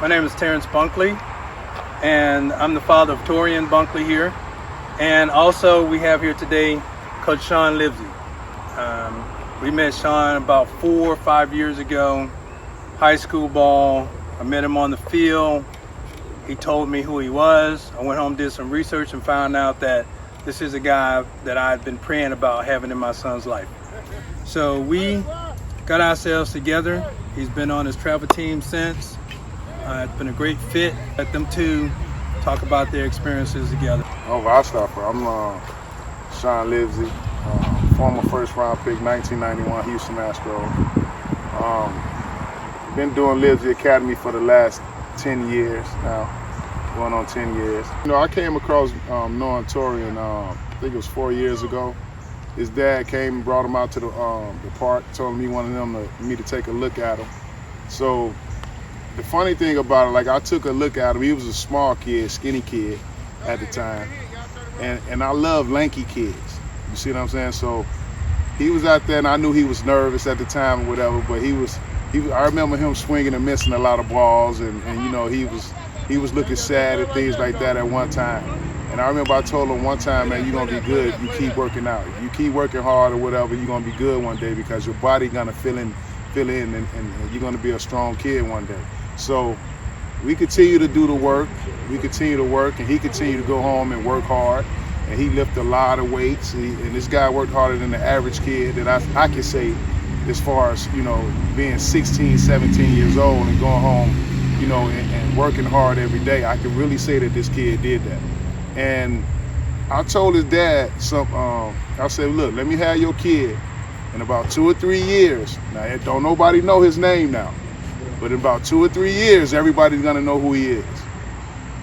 My name is Terence Bunkley, and I'm the father of Torian Bunkley here. And also we have here today Coach Shawn Livsey. We met Shawn about 4 or 5 years ago, high school ball. I met him on the field. He told me who he was. I went home, did some research, and found out that this is a guy that I had been praying about having in my son's life. So we got ourselves together. He's been on his travel team since. It's been a great fit. Let them two talk about their experiences together. Oh, well, I'll start. I'm Shawn Livsey, former first-round pick, 1991 Houston Astros. Been doing Livsey Academy for the last 10 years now, going on 10 years. You know, I came across knowing Torian, I think it was 4 years ago. His dad came and brought him out to the park, told him he wanted me to take a look at him. So the funny thing about it, like, I took a look at him. He was a small kid, skinny kid at the time. And I love lanky kids. You see what I'm saying? So he was out there, and I knew he was nervous at the time or whatever, but I remember him swinging and missing a lot of balls, and you know, he was looking sad and things like that at one time. And I remember I told him one time, man, you're gonna be good. You keep working out. If you keep working hard or whatever, you're gonna be good one day, because your body gonna fill in, and you're gonna be a strong kid one day. So we continue to do the work. We continue to work, and he continued to go home and work hard. And he lifted a lot of weights. And this guy worked harder than the average kid that I can say, as far as, you know, being 16, 17 years old and going home, you know, and working hard every day. I can really say that this kid did that. And I told his dad I said, look, let me have your kid in about 2 or 3 years. Now, don't nobody know his name now, but in about 2 or 3 years, everybody's gonna know who he is.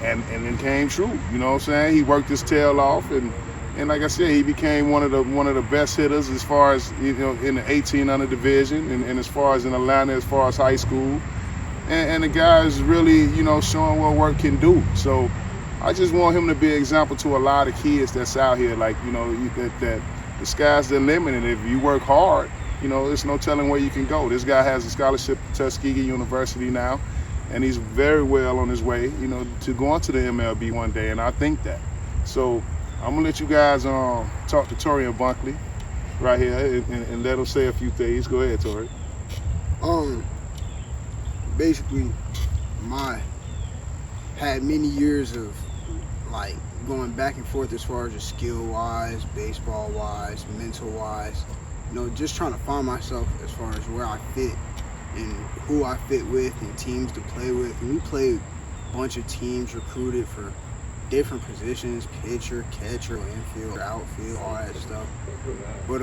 And it came true, you know what I'm saying? He worked his tail off, and like I said, he became one of the best hitters as far as, you know, in the 1800 division, and as far as in Atlanta, as far as high school. And the guy is really, you know, showing what work can do. So I just want him to be an example to a lot of kids that's out here, like, you know, that the sky's the limit, and if you work hard, you know, there's no telling where you can go. This guy has a scholarship to Tuskegee University now, and he's very well on his way, you know, to going to the MLB one day, and I think that. So I'm gonna let you guys talk to Torian Bunkley right here and let him say a few things. Go ahead, Tori. Basically, had many years of, like, going back and forth as far as just skill-wise, baseball-wise, mental-wise, you know, just trying to find myself as far as where I fit and who I fit with and teams to play with. And we played a bunch of teams, recruited for different positions, pitcher, catcher, infield, outfield, all that stuff. But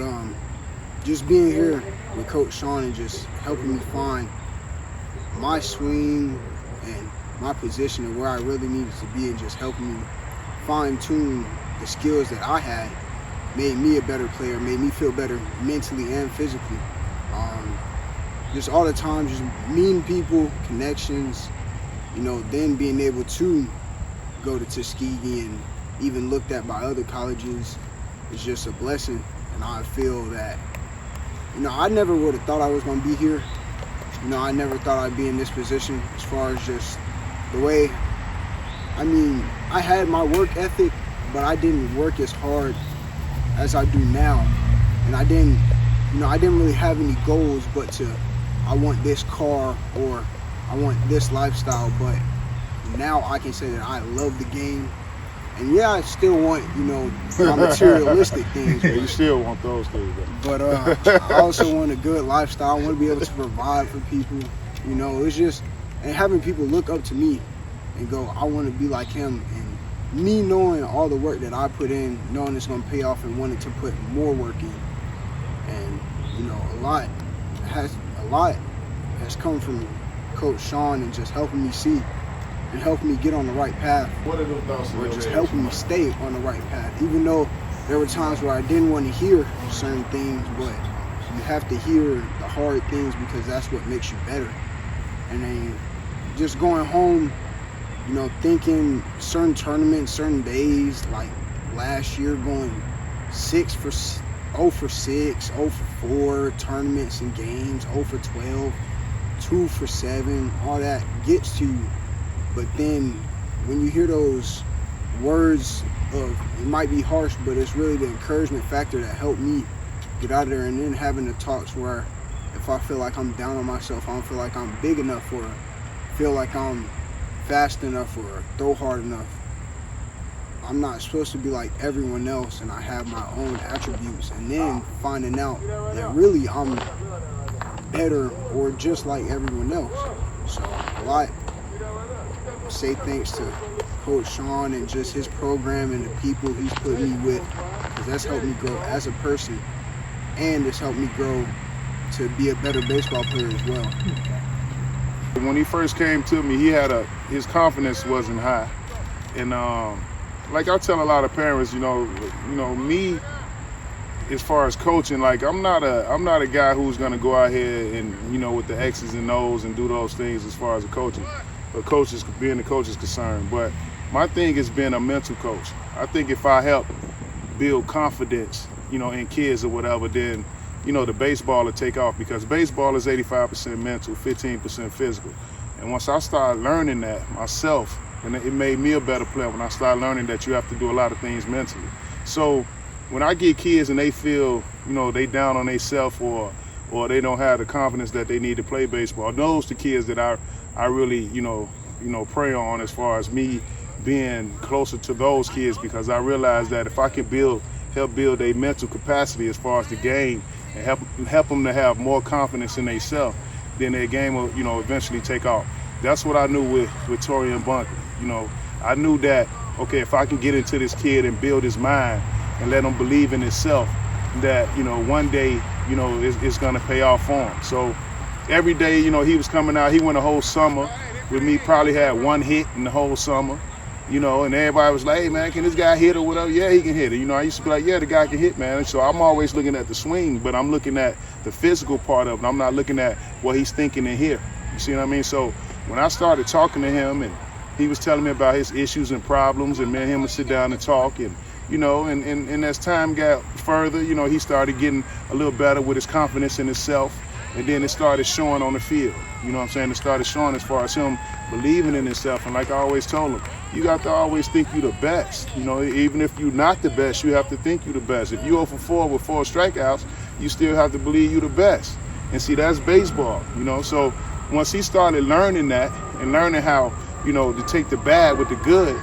just being here with Coach Shawn and just helping me find my swing and my position and where I really needed to be, and just helping me fine-tune the skills that I had, made me a better player, made me feel better mentally and physically. Just all the time, just meeting people, connections, you know, then being able to go to Tuskegee and even looked at by other colleges is just a blessing. And I feel that, you know, I never would have thought I was going to be here. You know, I never thought I'd be in this position as far as just the way, I mean, I had my work ethic, but I didn't work as hard as I do now. And I didn't really have any goals but to, I want this car or I want this lifestyle. But now I can say that I love the game. And yeah, I still want, you know, my materialistic things. Yeah, you still want those things, but I also want a good lifestyle. I want to be able to provide for people. You know, it's just, and having people look up to me and go, I want to be like him. And me knowing all the work that I put in, knowing it's going to pay off, and wanting to put more work in. And, you know, a lot has come from Coach Shawn and just helping me see and helping me get on the right path, or just helping me stay on the right path. Even though there were times where I didn't want to hear certain things, but you have to hear the hard things because that's what makes you better. And then just going home, you know, thinking certain tournaments, certain days, like last year going 0 for 6, 0 for 4 tournaments and games, 0 for 12, 2 for 7, all that gets to But then when you hear those words of, it might be harsh, but it's really the encouragement factor that helped me get out of there. And then having the talks where if I feel like I'm down on myself, I don't feel like I'm big enough or feel like I'm fast enough or throw hard enough, I'm not supposed to be like everyone else, and I have my own attributes. And then finding out that really I'm better or just like everyone else. So a lot say thanks to Coach Shawn and just his program and the people he's put me with, because that's helped me grow as a person, and it's helped me grow to be a better baseball player as well. When he first came to me, his confidence wasn't high, and like I tell a lot of parents, me, as far as coaching, like I'm not a guy who's gonna go out here and with the X's and O's and do those things as far as the coaching, but being the coach is concerned. But my thing is being a mental coach. I think if I help build confidence, in kids or whatever, then the baseball will take off, because baseball is 85% mental, 15% physical. And once I started learning that myself, and it made me a better player when I started learning that you have to do a lot of things mentally. So when I get kids and they feel, they down on themselves or they don't have the confidence that they need to play baseball, those the kids that I really, prey on as far as me being closer to those kids, because I realize that if I can help build a mental capacity as far as the game and help them to have more confidence in themselves, then their game will, eventually take off. That's what I knew with Torian Bunkley. I knew that, okay, if I can get into this kid and build his mind and let him believe in himself, that, one day, it's going to pay off for him. So every day, he was coming out. He went a whole summer with me, probably had one hit in the whole summer, and everybody was like, hey, man, can this guy hit or whatever? Yeah, he can hit it. I used to be like, yeah, the guy can hit, man. And so I'm always looking at the swing, but I'm looking at the physical part of it. I'm not looking at what he's thinking in here. You see what I mean? So when I started talking to him, and he was telling me about his issues and problems, and me and him would sit down and talk, and and as time got further, he started getting a little better with his confidence in himself, and then it started showing on the field. It started showing as far as him believing in himself. And like I always told him, you got to always think you the best. Even if you're not the best, you have to think you the best. If you 0 for 4 with 4 strikeouts, you still have to believe you the best. And see, that's baseball. So once he started learning that and learning how, to take the bad with the good,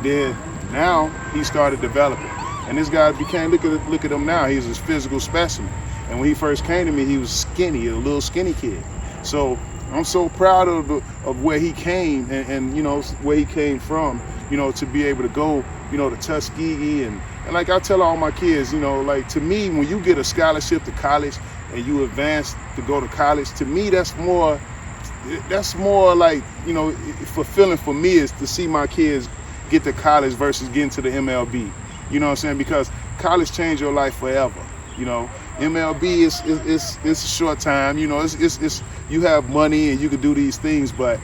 then now he started developing. And this guy became, look at him now, he's a physical specimen. And when he first came to me, he was skinny, a little skinny kid. So I'm so proud of where he came and where he came from, to be able to go, to Tuskegee. And like I tell all my kids, like, to me, when you get a scholarship to college and you advance to go to college, to me, that's more like, fulfilling for me, is to see my kids get to college versus getting to the MLB. You know what I'm saying? Because college changed your life forever. MLB is a short time. It's you have money and you can do these things, but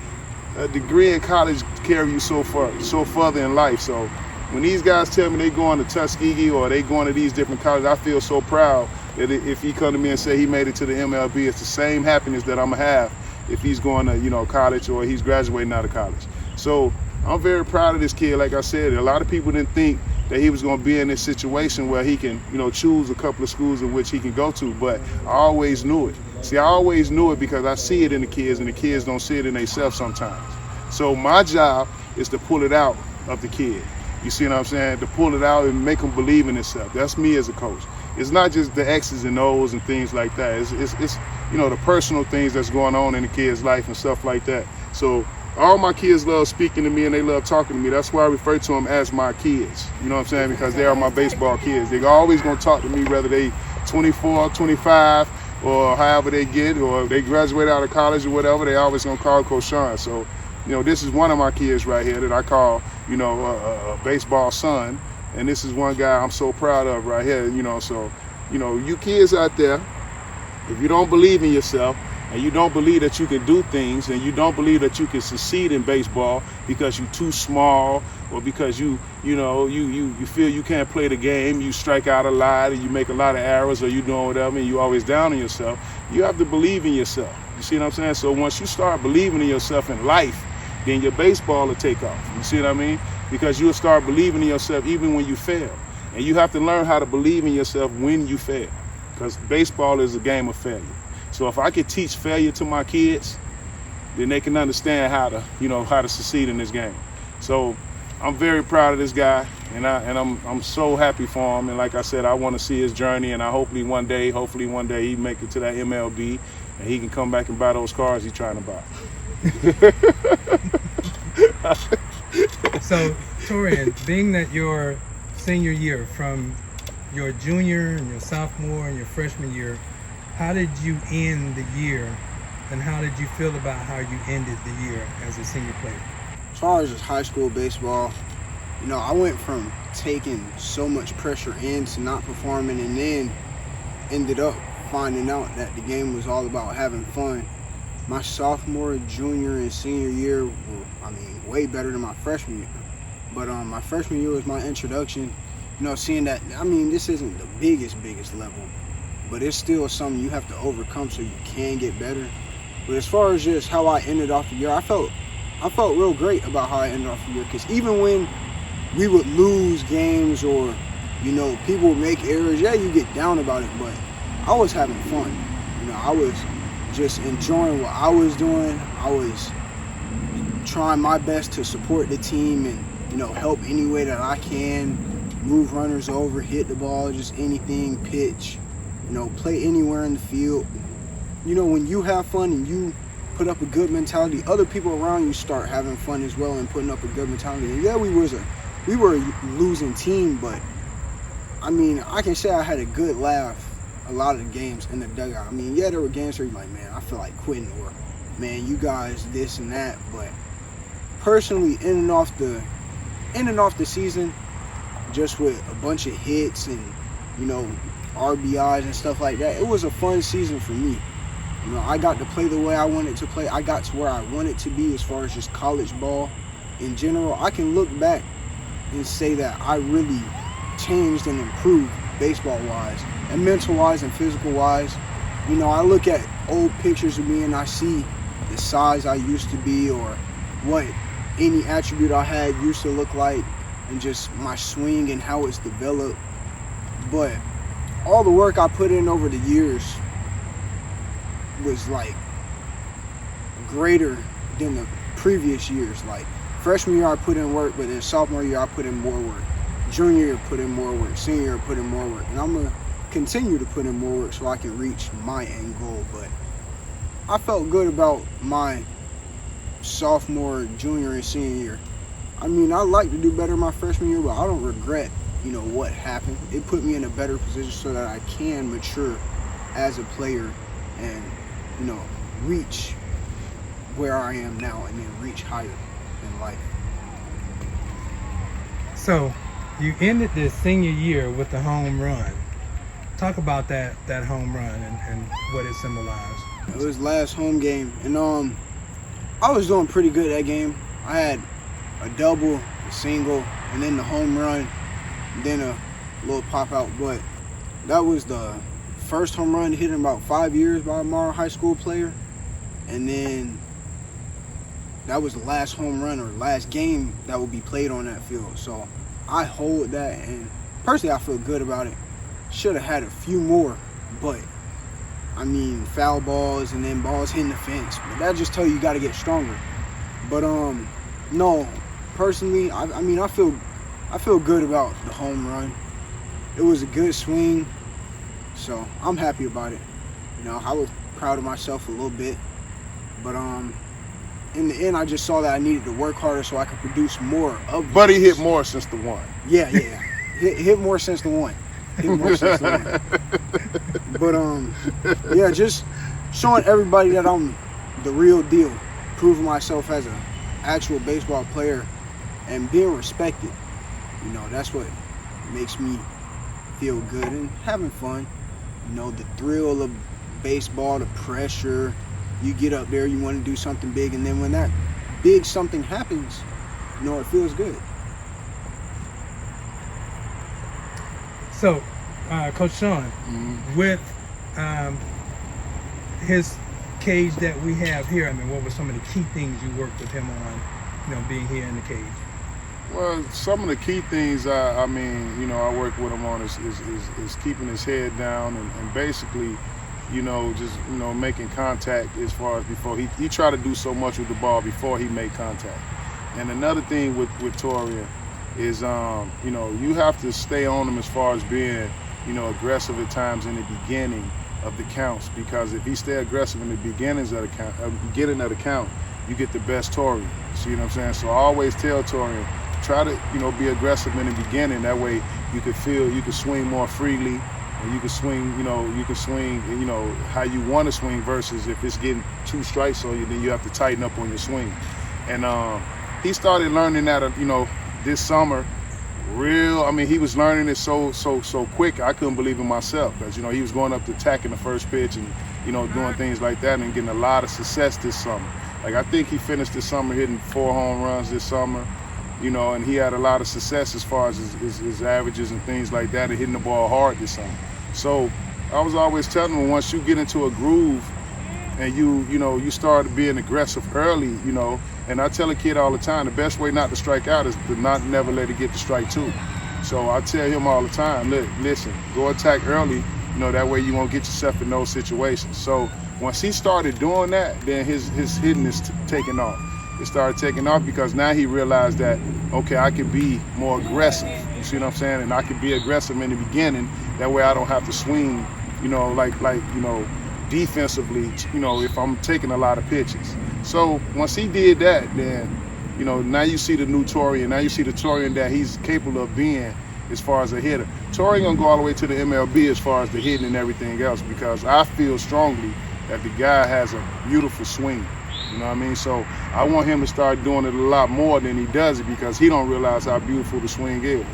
a degree in college carry you so further in life. So when these guys tell me they going to Tuskegee or they going to these different colleges, I feel so proud that if he come to me and say he made it to the MLB, it's the same happiness that I'm gonna have if he's going to college or he's graduating out of college. So I'm very proud of this kid. Like I said, a lot of people didn't think that he was going to be in this situation where he can, choose a couple of schools in which he can go to, but I always knew it. See, I always knew it because I see it in the kids, and the kids don't see it in themselves sometimes. So my job is to pull it out of the kid. You see what I'm saying? To pull it out and make them believe in himself. That's me as a coach. It's not just the X's and O's and things like that. It's the personal things that's going on in the kid's life and stuff like that. So all my kids love speaking to me and they love talking to me. That's why I refer to them as my kids. You know what I'm saying? Because they are my baseball kids. They're always going to talk to me, whether they 24, 25, or however they get, or they graduate out of college or whatever. They always going to call Coach Shawn. So, this is one of my kids right here that I call, a baseball son. And this is one guy I'm so proud of right here. So, you kids out there, if you don't believe in yourself, and you don't believe that you can do things, and you don't believe that you can succeed in baseball because you're too small, or because you feel you can't play the game, you strike out a lot, and you make a lot of errors, or you doing whatever, and you always down on yourself, you have to believe in yourself. You see what I'm saying? So once you start believing in yourself in life, then your baseball will take off. You see what I mean? Because you'll start believing in yourself even when you fail. And you have to learn how to believe in yourself when you fail, because baseball is a game of failure. So if I could teach failure to my kids, then they can understand how to, how to succeed in this game. So I'm very proud of this guy, and I'm so happy for him. And like I said, I want to see his journey, and hopefully one day he make it to that MLB, and he can come back and buy those cars he's trying to buy. So, Torian, being that your senior year, from your junior and your sophomore and your freshman year, how did you end the year, and how did you feel about how you ended the year as a senior player? As far as just high school baseball, I went from taking so much pressure in to not performing, and then ended up finding out that the game was all about having fun. My sophomore, junior, and senior year were, way better than my freshman year. But my freshman year was my introduction, seeing that, this isn't the biggest level, but it's still something you have to overcome so you can get better. But as far as just how I ended off the year, I felt real great about how I ended off the year, because even when we would lose games or, people would make errors, you get down about it, but I was having fun. I was just enjoying what I was doing. I was trying my best to support the team and, help any way that I can, move runners over, hit the ball, just anything, pitch, play anywhere in the field. When you have fun and you put up a good mentality, other people around you start having fun as well and putting up a good mentality. And we were a losing team, but I can say I had a good laugh a lot of the games in the dugout. There were games where you're like, man, I feel like quitting, or man, you guys this and that. But personally, ending off the season just with a bunch of hits and RBIs and stuff like that, it was a fun season for me. I got to play the way I wanted to play. I got to where I wanted to be as far as just college ball in general. I can look back and say that I really changed and improved baseball-wise and mental-wise and physical-wise. I look at old pictures of me and I see the size I used to be, or what any attribute I had used to look like, and just my swing and how it's developed. But all the work I put in over the years was like greater than the previous years. Like freshman year I put in work, but then sophomore year I put in more work. Junior year put in more work. Senior year put in more work. And I'm gonna continue to put in more work so I can reach my end goal. But I felt good about my sophomore, junior, and senior year. I'd like to do better my freshman year, but I don't regret, what happened. It put me in a better position so that I can mature as a player and, reach where I am now and then reach higher in life. So, you ended this senior year with a home run. Talk about that home run and what it symbolized. It was last home game, and I was doing pretty good that game. I had a double, a single, and then the home run, and then a little pop out. But that was the first home run hit in about 5 years by a Morrow High School player, and then that was the last home run or last game that would be played on that field. So I hold that, and personally I feel good about it. Should have had a few more, but foul balls and then balls hitting the fence. But that just tells you got to get stronger. But no, personally, I feel good about the home run. It was a good swing, so I'm happy about it. I was proud of myself a little bit, but in the end, I just saw that I needed to work harder so I could produce more of. But he hit more since the one. Yeah, hit more since the one. But just showing everybody that I'm the real deal, proving myself as an actual baseball player and being respected. That's what makes me feel good, and having fun. The thrill of baseball, the pressure. You get up there, you want to do something big, and then when that big something happens, it feels good. So, Coach Shawn, with his cage that we have here, what were some of the key things you worked with him on being here in the cage? Well, some of the key things I work with him on is keeping his head down and basically, just making contact as far as before. He tried to do so much with the ball before he made contact. And another thing with Taurean is, you have to stay on him as far as being, aggressive at times in the beginning of the counts, because if he stay aggressive in the beginning of the count, you get the best Taurean. See what I'm saying? So I always tell Taurean, try to, be aggressive in the beginning. That way you can swing more freely, and you can swing, how you want to swing, versus if it's getting 2 strikes on you, then you have to tighten up on your swing. And he started learning that, this summer. He was learning it so quick. I couldn't believe it myself, because he was going up to attacking the first pitch and doing things like that and getting a lot of success this summer. Like, I think he finished this summer hitting 4 home runs this summer, and he had a lot of success as far as his averages and things like that, and hitting the ball hard this summer. So I was always telling him, once you get into a groove and you start being aggressive early, and I tell a kid all the time, the best way not to strike out is to never let it get to strike 2. So I tell him all the time, listen, go attack early, that way you won't get yourself in those situations. So once he started doing that, then his hitting is taking off. It started taking off because now he realized that, okay, I can be more aggressive. You see what I'm saying? And I can be aggressive in the beginning. That way I don't have to swing, defensively, if I'm taking a lot of pitches. So once he did that, then, now you see the new Torian. Now you see the Torian that he's capable of being as far as a hitter. Torian gonna go all the way to the MLB as far as the hitting and everything else, because I feel strongly that the guy has a beautiful swing. You know what I mean? So I want him to start doing it a lot more than he does it, because he don't realize how beautiful the swing is.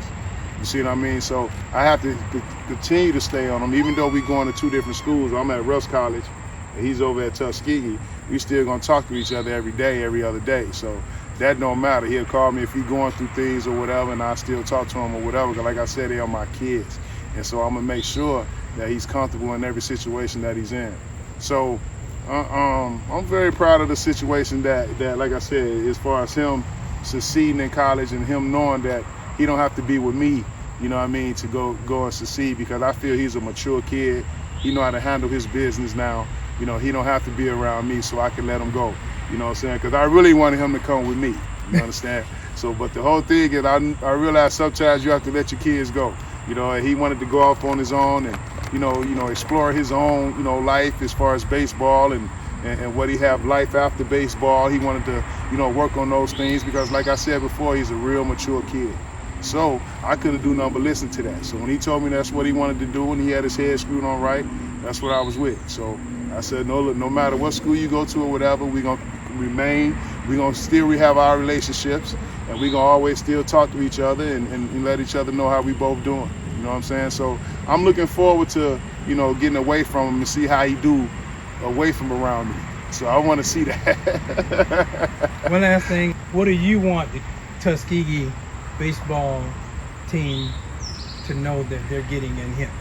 You see what I mean? So I have to continue to stay on him, even though we're going to 2 different schools. I'm at Russ College, and he's over at Tuskegee. We still gonna talk to each other every day, every other day. So that don't matter. He'll call me if he's going through things or whatever, and I still talk to him or whatever. Because like I said, they are my kids, and so I'm gonna make sure that he's comfortable in every situation that he's in. So I'm very proud of the situation that, like I said, as far as him succeeding in college and him knowing that he don't have to be with me, to go and succeed, because I feel he's a mature kid. He know how to handle his business now. He don't have to be around me, so I can let him go. You know what I'm saying? Because I really wanted him to come with me. You understand? So, but the whole thing is, I realize sometimes you have to let your kids go. He wanted to go off on his own and, explore his own, life as far as baseball and what he have life after baseball. He wanted to, work on those things, because like I said before, he's a real mature kid. So I couldn't do nothing but listen to that. So when he told me that's what he wanted to do and he had his head screwed on right, that's what I was with. So I said, no matter what school you go to or whatever, we're going to remain. We're going to still have our relationships, and we're going to always still talk to each other and let each other know how we both doing. You know what I'm saying? So I'm looking forward to, getting away from him and see how he do away from around me. So I want to see that. One last thing, what do you want the Tuskegee baseball team to know that they're getting in him?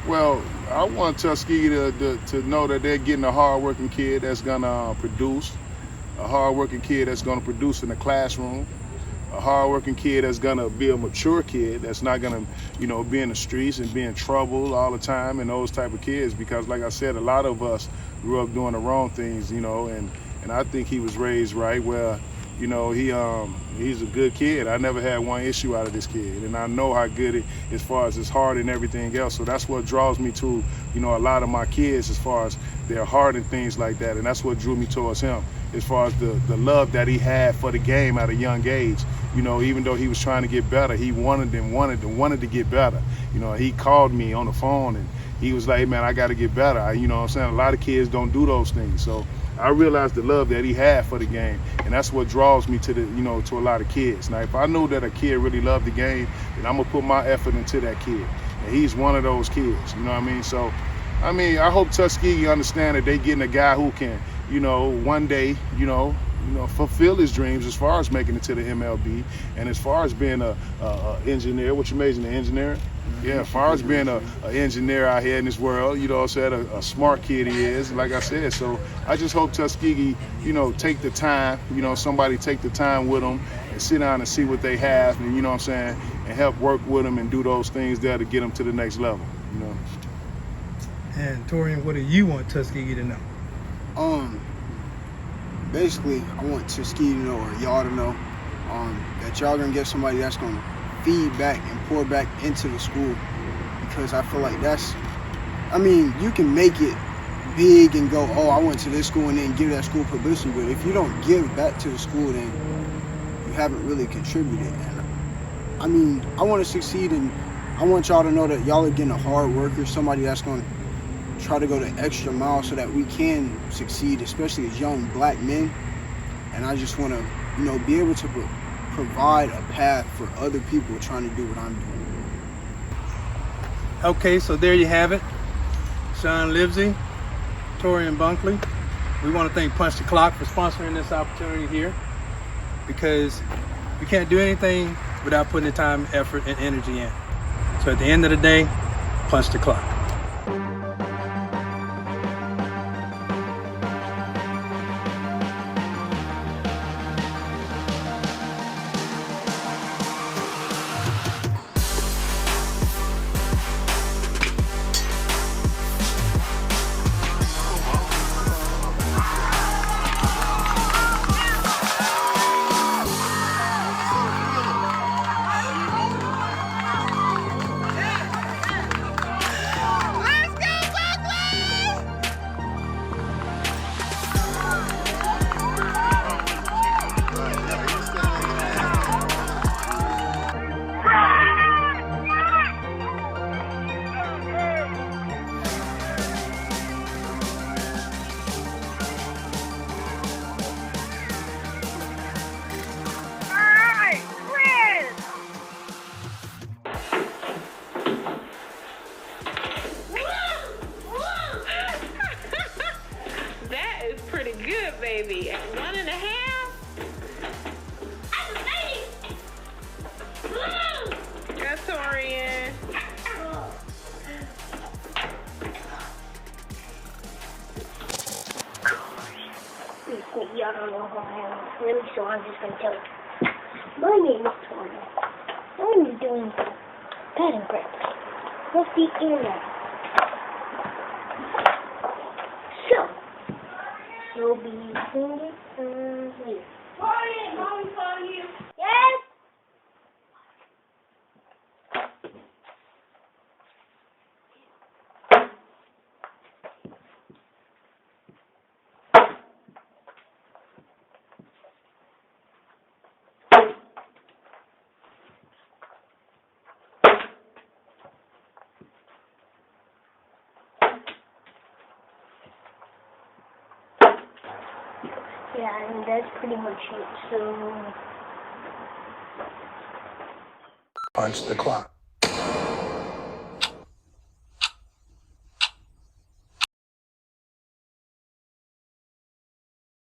Well, I want Tuskegee to know that they're getting a hard-working kid that's gonna produce, a hard-working kid that's gonna produce in the classroom, a hard-working kid that's gonna be a mature kid that's not gonna, be in the streets and be in trouble all the time, and those type of kids. Because, like I said, a lot of us grew up doing the wrong things, and I think he was raised right, where, he's a good kid. I never had one issue out of this kid, and I know how good it, as far as his heart and everything else. So that's what draws me to, a lot of my kids, as far as their heart and things like that. And that's what drew me towards him, as far as the love that he had for the game at a young age. Even though he was trying to get better, he wanted to get better. He called me on the phone and he was like, hey, man, I got to get better. You know what I'm saying? A lot of kids don't do those things. So I realized the love that he had for the game, and that's what draws me to to a lot of kids. Now, if I know that a kid really loved the game, then I'm gonna put my effort into that kid, and he's one of those kids. You know what I mean? So, I hope Tuskegee understand that they getting a guy who can, one day, fulfill his dreams as far as making it to the MLB, and as far as being a engineer. What you majoring in engineering? Yeah, as far as being a engineer out here in this world, you know what I'm saying, a smart kid he is, like I said. So I just hope Tuskegee, take the time, somebody take the time with them and sit down and see what they have, and what I'm saying, and help work with them and do those things there to get them to the next level, And Torian, what do you want Tuskegee to know? Basically, I want Tuskegee to know, or y'all to know, that y'all gonna get somebody that's gonna feed back and pour back into the school, because I feel like you can make it big and go, oh, I went to this school, and then give that school publicity, but if you don't give back to the school, then you haven't really contributed. And I want to succeed, and I want y'all to know that y'all are getting a hard worker, somebody that's gonna try to go the extra mile so that we can succeed, especially as young black men. And I just want to, be able to provide a path for other people trying to do what I'm doing. Okay, so there you have it. Shawn Livsey, Torian Bunkley. We want to thank Punch the Clock for sponsoring this opportunity here, because we can't do anything without putting the time, effort, and energy in. So at the end of the day, punch the clock. Baby, at 1.5. Go, Torian. Y'all don't know who I am, really, so I'm just gonna tell you. My name is Torian. I'm doing batting practice with the internet. You'll be singing later. Torian, Mommy calling you. Yes? Yeah, and that's pretty much it, so... Punch the clock.